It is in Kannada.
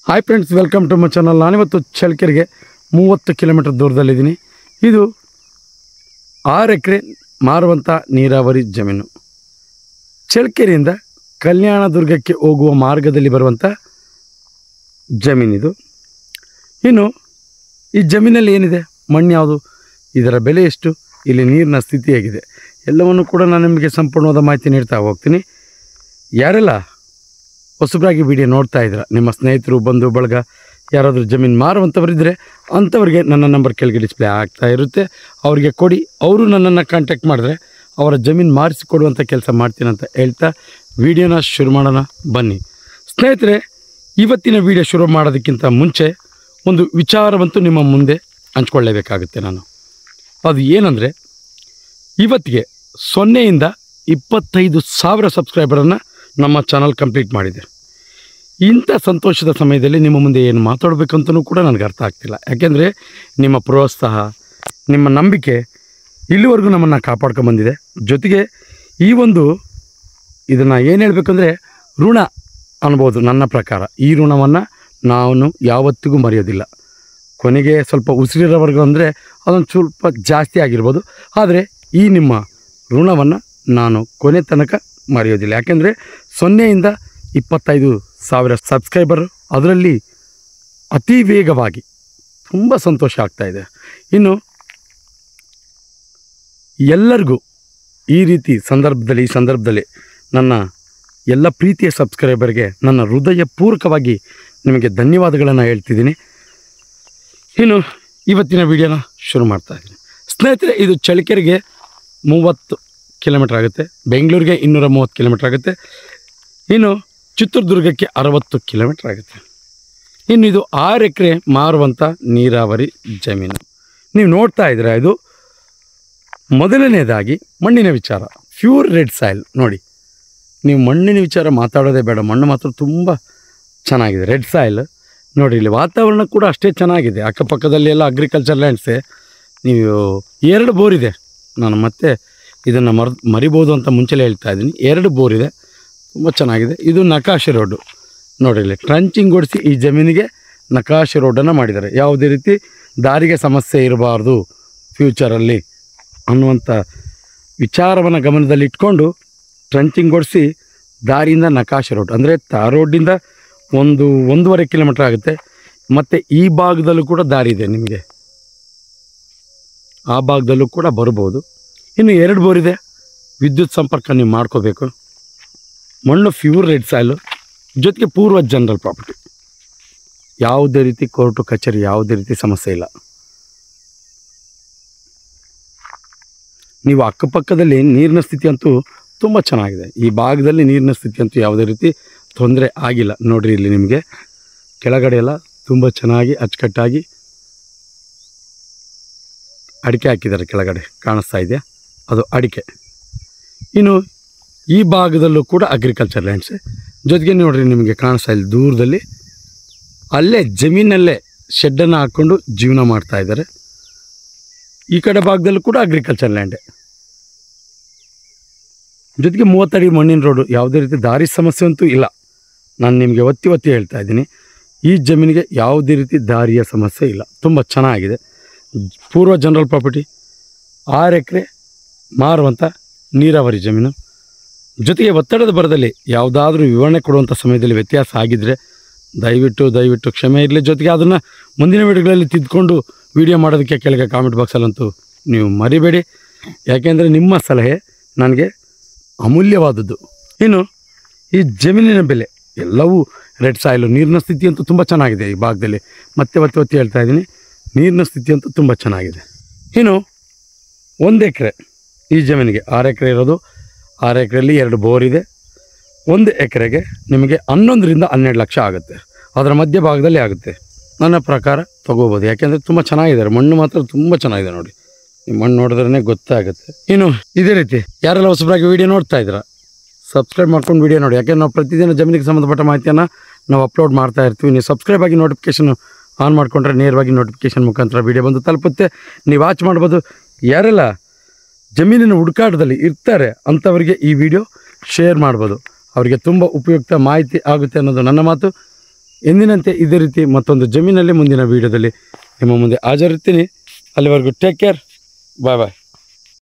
Hi friends, welcome to my channel. ನಾನಿವತ್ತು ಚಳ್ಳಕೆರೆಗೆ 30 ಕಿಲೋಮೀಟರ್ ದೂರದಲ್ಲಿದ್ದೀನಿ. ಇದು 6 ಎಕರೆ ಮಾರುವಂಥ ನೀರಾವರಿ ಜಮೀನು. ಚಳ್ಳಕೆರೆಯಿಂದ ಕಲ್ಯಾಣದುರ್ಗಕ್ಕೆ ಹೋಗುವ ಮಾರ್ಗದಲ್ಲಿ ಬರುವಂಥ ಜಮೀನಿದು. ಇನ್ನು ಈ ಜಮೀನಲ್ಲಿ ಏನಿದೆ, ಮಣ್ಣು ಯಾವುದು, ಇದರ ಬೆಲೆ ಎಷ್ಟು, ಇಲ್ಲಿ ನೀರಿನ ಸ್ಥಿತಿ ಹೇಗಿದೆ, ಎಲ್ಲವನ್ನು ಕೂಡ ನಾನು ನಿಮಗೆ ಸಂಪೂರ್ಣವಾದ ಮಾಹಿತಿ ನೀಡ್ತಾ ಹೋಗ್ತೀನಿ. ಯಾರೆಲ್ಲ ಹೊಸಬರಾಗಿ ವಿಡಿಯೋ ನೋಡ್ತಾ ಇದ್ದೀರ, ನಿಮ್ಮ ಸ್ನೇಹಿತರು, ಬಂಧು ಬಳಗ ಯಾರಾದರೂ ಜಮೀನು ಮಾರುವಂಥವರಿದ್ದರೆ ಅಂಥವ್ರಿಗೆ ನನ್ನ ನಂಬರ್ ಕೆಳಗೆ ಡಿಸ್ಪ್ಲೇ ಆಗ್ತಾ ಇರುತ್ತೆ. ಅವರಿಗೆ ಕೊಡಿ, ಅವರು ನನ್ನನ್ನು ಕಾಂಟ್ಯಾಕ್ಟ್ ಮಾಡಿದ್ರೆ ಅವರ ಜಮೀನು ಮಾರಿಸಿಕೊಡುವಂಥ ಕೆಲಸ ಮಾಡ್ತೀನಿ ಅಂತ ಹೇಳ್ತಾ ವಿಡಿಯೋನ ಶುರು ಮಾಡೋಣ ಬನ್ನಿ. ಸ್ನೇಹಿತರೆ, ಇವತ್ತಿನ ವಿಡಿಯೋ ಶುರು ಮಾಡೋದಕ್ಕಿಂತ ಮುಂಚೆ ಒಂದು ವಿಚಾರವಂತೂ ನಿಮ್ಮ ಮುಂದೆ ಹಂಚ್ಕೊಳ್ಳೇಬೇಕಾಗುತ್ತೆ ನಾನು. ಅದು ಏನಂದರೆ, ಇವತ್ತಿಗೆ 0ಯಿಂದ 25,000 ಸಬ್ಸ್ಕ್ರೈಬರನ್ನು ನಮ್ಮ ಚಾನಲ್ ಕಂಪ್ಲೀಟ್ ಮಾಡಿದೆ. ಇಂಥ ಸಂತೋಷದ ಸಮಯದಲ್ಲಿ ನಿಮ್ಮ ಮುಂದೆ ಏನು ಮಾತಾಡಬೇಕಂತಲೂ ಕೂಡ ನನಗೆ ಅರ್ಥ ಆಗ್ತಿಲ್ಲ. ಯಾಕೆಂದರೆ ನಿಮ್ಮ ಪ್ರೋತ್ಸಾಹ, ನಿಮ್ಮ ನಂಬಿಕೆ ಇಲ್ಲಿವರೆಗೂ ನಮ್ಮನ್ನು ಕಾಪಾಡ್ಕೊಂಬಂದಿದೆ. ಜೊತೆಗೆ ಈ ಒಂದು ಇದನ್ನು ಏನು ಹೇಳಬೇಕಂದ್ರೆ ಋಣ ಅನ್ಬೋದು. ನನ್ನ ಪ್ರಕಾರ ಈ ಋಣವನ್ನು ನಾನು ಯಾವತ್ತಿಗೂ ಮರೆಯೋದಿಲ್ಲ. ಕೊನೆಗೆ ಸ್ವಲ್ಪ ಉಸಿರಿರೋವರೆಗೂ ಅಂದರೆ ಅದೊಂದು ಸ್ವಲ್ಪ ಜಾಸ್ತಿ ಆಗಿರ್ಬೋದು, ಆದರೆ ಈ ನಿಮ್ಮ ಋಣವನ್ನು ನಾನು ಕೊನೆ ತನಕ ಮರೆಯೋದಿಲ್ಲ. ಯಾಕೆಂದರೆ 0ಯಿಂದ 25,000 ಸಬ್ಸ್ಕ್ರೈಬರು, ಅದರಲ್ಲಿ ಅತಿ ವೇಗವಾಗಿ ತುಂಬ ಸಂತೋಷ ಆಗ್ತಾಯಿದೆ. ಇನ್ನು ಎಲ್ಲರಿಗೂ ಈ ಸಂದರ್ಭದಲ್ಲಿ ನನ್ನ ಎಲ್ಲ ಪ್ರೀತಿಯ ಸಬ್ಸ್ಕ್ರೈಬರ್ಗೆ ನನ್ನ ಹೃದಯಪೂರ್ವಕವಾಗಿ ನಿಮಗೆ ಧನ್ಯವಾದಗಳನ್ನು ಹೇಳ್ತಿದ್ದೀನಿ. ಇನ್ನು ಇವತ್ತಿನ ವಿಡಿಯೋನ ಶುರು ಮಾಡ್ತಾಯಿದ್ದೀನಿ. ಸ್ನೇಹಿತರೆ, ಇದು ಚಳ್ಳಕೆರೆಗೆ 30 ಕಿಲೋಮೀಟ್ರ್ ಆಗುತ್ತೆ, ಬೆಂಗಳೂರಿಗೆ 230 ಕಿಲೋಮೀಟ್ರ್ ಆಗುತ್ತೆ, ಇನ್ನು ಚಿತ್ರದುರ್ಗಕ್ಕೆ 60 ಕಿಲೋಮೀಟ್ರ್ ಆಗುತ್ತೆ. ಇನ್ನು ಇದು 6 ಎಕರೆ ಮಾರುವಂಥ ನೀರಾವರಿ ಜಮೀನು. ನೀವು ನೋಡ್ತಾ ಇದ್ದೀರಾ, ಇದು ಮೊದಲನೇದಾಗಿ ಮಣ್ಣಿನ ವಿಚಾರ, ಪ್ಯೂರ್ ರೆಡ್ ಸಾಯಿಲ್. ನೋಡಿ, ನೀವು ಮಣ್ಣಿನ ವಿಚಾರ ಮಾತಾಡೋದೇ ಬೇಡ, ಮಣ್ಣು ಮಾತ್ರ ತುಂಬ ಚೆನ್ನಾಗಿದೆ, ರೆಡ್ ಸಾಯಿಲ್. ನೋಡಿ, ಇಲ್ಲಿ ವಾತಾವರಣ ಕೂಡ ಅಷ್ಟೇ ಚೆನ್ನಾಗಿದೆ. ಅಕ್ಕಪಕ್ಕದಲ್ಲಿ ಎಲ್ಲ ಅಗ್ರಿಕಲ್ಚರ್ ಲ್ಯಾಂಡ್ಸೇ. ನೀವು 2 ಬೋರ್ ಇದೆ, ನಾನು ಮತ್ತೆ ಇದನ್ನು ಮರಿಬೋದು ಅಂತ ಮುಂಚೆಲೇ ಹೇಳ್ತಾ ಇದ್ದೀನಿ. 2 ಬೋರ್ ಇದೆ, ತುಂಬ ಚೆನ್ನಾಗಿದೆ. ಇದು ನಕಾಶೆ ರೋಡು. ನೋಡಿ, ಇಲ್ಲಿ ಟ್ರಂಚಿಂಗ್ ಓಡಿಸಿ ಈ ಜಮೀನಿಗೆ ನಕಾಶೆ ರೋಡನ್ನು ಮಾಡಿದ್ದಾರೆ. ಯಾವುದೇ ರೀತಿ ದಾರಿಗೆ ಸಮಸ್ಯೆ ಇರಬಾರ್ದು ಫ್ಯೂಚರಲ್ಲಿ ಅನ್ನುವಂಥ ವಿಚಾರವನ್ನು ಗಮನದಲ್ಲಿ ಇಟ್ಕೊಂಡು ಟ್ರಂಚಿಂಗ್ ಓಡಿಸಿ ದಾರಿಯಿಂದ ನಕಾಶೆ ರೋಡ್, ಅಂದರೆ ರೋಡಿಂದ 1.5 ಕಿಲೋಮೀಟ್ರ್ ಆಗುತ್ತೆ. ಮತ್ತು ಈ ಭಾಗದಲ್ಲೂ ಕೂಡ ದಾರಿ ಇದೆ, ನಿಮಗೆ ಆ ಭಾಗದಲ್ಲೂ ಕೂಡ ಬರ್ಬೋದು. ಇನ್ನು 2 ಬೋರ್ ಇದೆ, ವಿದ್ಯುತ್ ಸಂಪರ್ಕ ನೀವು ಮಾಡ್ಕೋಬೇಕು. ಮಣ್ಣು ಪ್ಯೂರ್ ರೆಡ್ ಸಾಯಿಲು, ಜೊತೆಗೆ ಪೂರ್ವ ಜನರಲ್ ಪ್ರಾಪರ್ಟಿ. ಯಾವುದೇ ರೀತಿ ಕೋರ್ಟು ಕಚೇರಿ, ಯಾವುದೇ ರೀತಿ ಸಮಸ್ಯೆ ಇಲ್ಲ. ನೀವು ಅಕ್ಕಪಕ್ಕದಲ್ಲಿ ನೀರಿನ ಸ್ಥಿತಿ ಅಂತೂ ತುಂಬ ಚೆನ್ನಾಗಿದೆ. ಈ ಭಾಗದಲ್ಲಿ ನೀರಿನ ಸ್ಥಿತಿ ಅಂತೂ ಯಾವುದೇ ರೀತಿ ತೊಂದರೆ ಆಗಿಲ್ಲ. ನೋಡಿರಿ, ಇಲ್ಲಿ ನಿಮಗೆ ಕೆಳಗಡೆ ಎಲ್ಲ ತುಂಬ ಚೆನ್ನಾಗಿ ಅಚ್ಚುಕಟ್ಟಾಗಿ ಅಡಿಕೆ ಹಾಕಿದ್ದಾರೆ. ಕೆಳಗಡೆ ಕಾಣಿಸ್ತಾ ಇದೆಯಾ, ಅದು ಅಡಿಕೆ. ಇನ್ನು ಈ ಭಾಗದಲ್ಲೂ ಕೂಡ ಅಗ್ರಿಕಲ್ಚರ್ ಲ್ಯಾಂಡ್ಸೇ. ಜೊತೆಗೆ ನೋಡಿರಿ, ನಿಮಗೆ ಕಾಣಿಸ್ತಾ ಇಲ್ಲ ದೂರದಲ್ಲಿ, ಅಲ್ಲೇ ಜಮೀನಲ್ಲೇ ಶೆಡ್ಡನ್ನು ಹಾಕ್ಕೊಂಡು ಜೀವನ ಮಾಡ್ತಾ ಇದ್ದಾರೆ. ಈ ಕಡೆ ಭಾಗದಲ್ಲೂ ಕೂಡ ಅಗ್ರಿಕಲ್ಚರ್ ಲ್ಯಾಂಡೇ. ಜೊತೆಗೆ 30 ಅಡಿ ಮಣ್ಣಿನ ರೋಡು, ಯಾವುದೇ ರೀತಿ ದಾರಿ ಸಮಸ್ಯೆ ಅಂತೂ ಇಲ್ಲ. ನಾನು ನಿಮಗೆ ಒತ್ತಿ ಹೇಳ್ತಾ ಇದ್ದೀನಿ, ಈ ಜಮೀನಿಗೆ ಯಾವುದೇ ರೀತಿ ದಾರಿಯ ಸಮಸ್ಯೆ ಇಲ್ಲ. ತುಂಬ ಚೆನ್ನಾಗಿದೆ, ಪೂರ್ವ ಜನರಲ್ ಪ್ರಾಪರ್ಟಿ, 6 ಎಕರೆ ಮಾರುವಂಥ ನೀರಾವರಿ ಜಮೀನು. ಜೊತೆಗೆ ಒತ್ತಡದ ಬರದಲ್ಲಿ ಯಾವುದಾದ್ರೂ ವಿವರಣೆ ಕೊಡುವಂಥ ಸಮಯದಲ್ಲಿ ವ್ಯತ್ಯಾಸ ಆಗಿದ್ದರೆ ದಯವಿಟ್ಟು ಕ್ಷಮೆ ಇರಲಿ. ಜೊತೆಗೆ ಅದನ್ನು ಮುಂದಿನ ವಿಡಿಯೋಗಳಲ್ಲಿ ತಿದ್ದುಕೊಂಡು ವಿಡಿಯೋ ಮಾಡೋದಕ್ಕೆ ಕೆಳಗೆ ಕಾಮೆಂಟ್ ಬಾಕ್ಸಲ್ಲಂತೂ ನೀವು ಮರಿಬೇಡಿ. ಯಾಕೆಂದರೆ ನಿಮ್ಮ ಸಲಹೆ ನನಗೆ ಅಮೂಲ್ಯವಾದದ್ದು. ಇನ್ನು ಈ ಜಮೀನಿನ ಬೆಲೆ ಎಲ್ಲವೂ ರೆಡ್ ಸಾಯಿಲು. ನೀರಿನ ಸ್ಥಿತಿ ಅಂತೂ ತುಂಬ ಚೆನ್ನಾಗಿದೆ ಈ ಭಾಗದಲ್ಲಿ. ಮತ್ತೆ ಒತ್ತಿ ಹೇಳ್ತಾ ಇದ್ದೀನಿ, ನೀರಿನ ಸ್ಥಿತಿ ಅಂತೂ ತುಂಬ ಚೆನ್ನಾಗಿದೆ. ಇನ್ನು 1 ಎಕರೆ ಈ ಜಮೀನಿಗೆ 6 ಎಕರೆ ಇರೋದು. 6 ಎಕರೆಯಲ್ಲಿ 2 ಬೋರ್ ಇದೆ. 1 ಎಕರೆಗೆ ನಿಮಗೆ 11ರಿಂದ 12 ಲಕ್ಷ ಆಗುತ್ತೆ. ಅದರ ಮಧ್ಯ ಭಾಗದಲ್ಲಿ ಆಗುತ್ತೆ. ನನ್ನ ಪ್ರಕಾರ ತೊಗೋಬೋದು, ಯಾಕೆಂದರೆ ತುಂಬ ಚೆನ್ನಾಗಿದೆ. ಮಣ್ಣು ಮಾತ್ರ ತುಂಬ ಚೆನ್ನಾಗಿದೆ. ನೋಡಿ, ಈ ಮಣ್ಣು ನೋಡಿದ್ರೇ ಗೊತ್ತಾಗುತ್ತೆ. ಇನ್ನು ಇದೇ ರೀತಿ ಯಾರೆಲ್ಲ ಹೊಸಬರಾಗಿ ವಿಡಿಯೋ ನೋಡ್ತಾ ಇದ್ದೀರಾ, ಸಬ್ಸ್ಕ್ರೈಬ್ ಮಾಡ್ಕೊಂಡು ವಿಡಿಯೋ ನೋಡಿ. ಯಾಕೆಂದರೆ ನಾವು ಪ್ರತಿದಿನ ಜಮೀನಿಗೆ ಸಂಬಂಧಪಟ್ಟ ಮಾಹಿತಿಯನ್ನು ನಾವು ಅಪ್ಲೋಡ್ ಮಾಡ್ತಾ ಇರ್ತೀವಿ. ನೀವು ಸಬ್ಸ್ಕ್ರೈಬ್ ಆಗಿ ನೋಟಿಫಿಕೇಷನ್ ಆನ್ ಮಾಡಿಕೊಂಡ್ರೆ ನೇರವಾಗಿ ನೋಟಿಫಿಕೇಷನ್ ಮುಖಾಂತರ ವಿಡಿಯೋ ಬಂದು ತಲುಪುತ್ತೆ, ನೀವು ವಾಚ್ ಮಾಡ್ಬೋದು. ಯಾರೆಲ್ಲ ಜಮೀನಿನ ಹುಡುಕಾಟದಲ್ಲಿ ಇರ್ತಾರೆ ಅಂಥವರಿಗೆ ಈ ವಿಡಿಯೋ ಶೇರ್ ಮಾಡ್ಬೋದು. ಅವರಿಗೆ ತುಂಬ ಉಪಯುಕ್ತ ಮಾಹಿತಿ ಆಗುತ್ತೆ ಅನ್ನೋದು ನನ್ನ ಮಾತು. ಎಂದಿನಂತೆ ಇದೇ ರೀತಿ ಮತ್ತೊಂದು ಜಮೀನಲ್ಲಿ ಮುಂದಿನ ವೀಡಿಯೋದಲ್ಲಿ ನಿಮ್ಮ ಮುಂದೆ ಹಾಜರಿರ್ತೀನಿ. ಅಲ್ಲಿವರೆಗೂ ಟೇಕ್ ಕೇರ್. ಬಾಯ್ ಬಾಯ್.